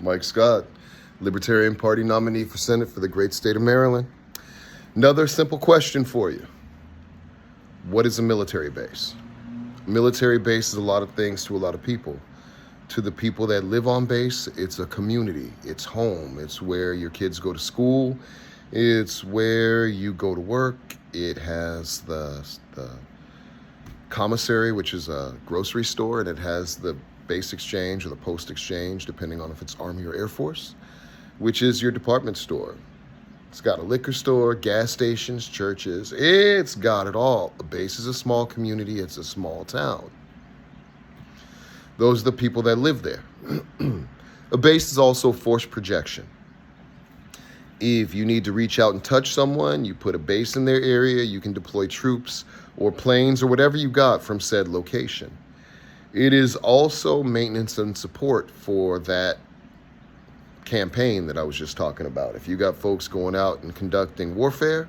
Mike Scott, Libertarian Party nominee for Senate for the great state of Maryland. Another simple question for you. What is a military base? A military base is a lot of things to a lot of people. To the people that live on base, it's a community, it's home, it's where your kids go to school, it's where you go to work. It has the commissary, which is a grocery store, and it has the base exchange or the post exchange, depending on if it's Army or Air Force, which is your department store. It's got a liquor store, gas stations, churches. It's got it all. A base is a small community. It's a small town. Those are the people that live there. A base is also force projection. If you need to reach out and touch someone, you put a base in their area, you can deploy troops or planes or whatever you got from said location. It is also maintenance and support for that campaign that I was just talking about. If you got folks going out and conducting warfare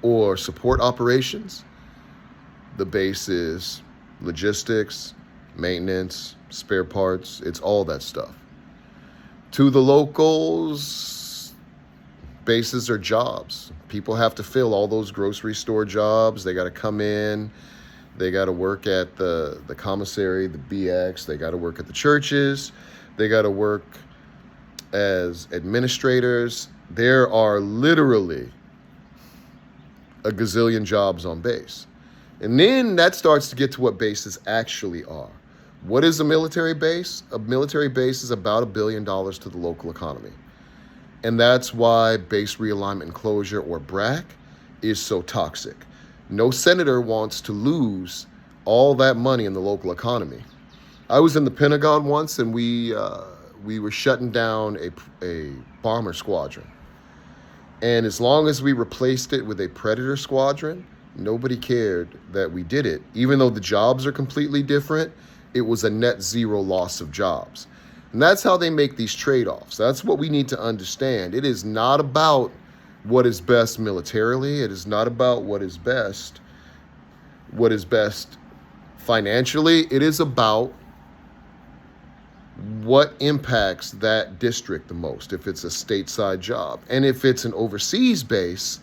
or support operations, the base is logistics, maintenance, spare parts, it's all that stuff. To the locals, bases are jobs. People have to fill all those grocery store jobs. They got to come in. They got to work at the commissary, the BX. They got to work at the churches. They got to work as administrators. There are literally a gazillion jobs on base. And then that starts to get to what bases actually are. What is a military base? A military base is about $1 billion to the local economy. And that's why base realignment and closure, or BRAC, is so toxic. No senator wants to lose all that money in the local economy. I was in the Pentagon once, and we were shutting down a bomber squadron. And as long as we replaced it with a Predator squadron, nobody cared that we did it. Even though the jobs are completely different, it was a net zero loss of jobs. And that's how they make these trade-offs. That's what we need to understand. It is not about what is best militarily. It is not about what is best financially. It is about what impacts that district the most, if it's a stateside job. And if it's an overseas base,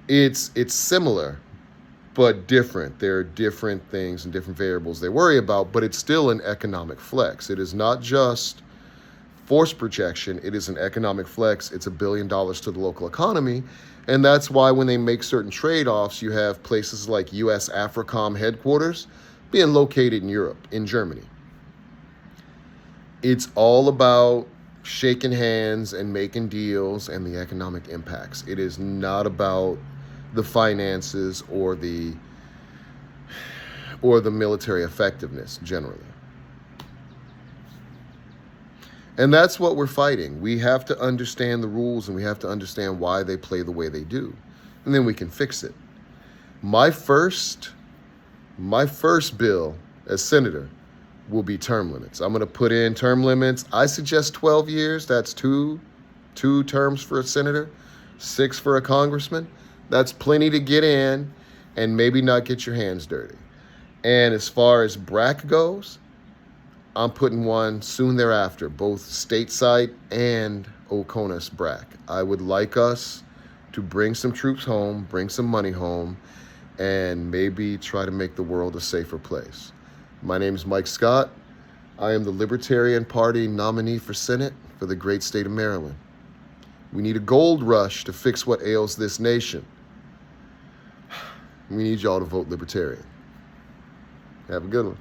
it's similar, but different. There are different things and different variables they worry about, but it's still an economic flex. It is not just force projection. It is an economic flex. It's $1 billion to the local economy. And that's why when they make certain trade-offs, you have places like USAFRICOM headquarters being located in Europe, in Germany. It's all about shaking hands and making deals and the economic impacts. It is not about the finances or the military effectiveness generally. And that's what we're fighting. We have to understand the rules, and we have to understand why they play the way they do. And then we can fix it. My first bill as senator will be term limits. I'm going to put in term limits. I suggest 12 years. That's two terms for a senator, 6 for a congressman. That's plenty to get in and maybe not get your hands dirty. And as far as BRAC goes, I'm putting one soon thereafter, both stateside and OCONUS BRAC. I would like us to bring some troops home, bring some money home, and maybe try to make the world a safer place. My name is Mike Scott. I am the Libertarian Party nominee for Senate for the great state of Maryland. We need a gold rush to fix what ails this nation. We need y'all to vote Libertarian. Have a good one.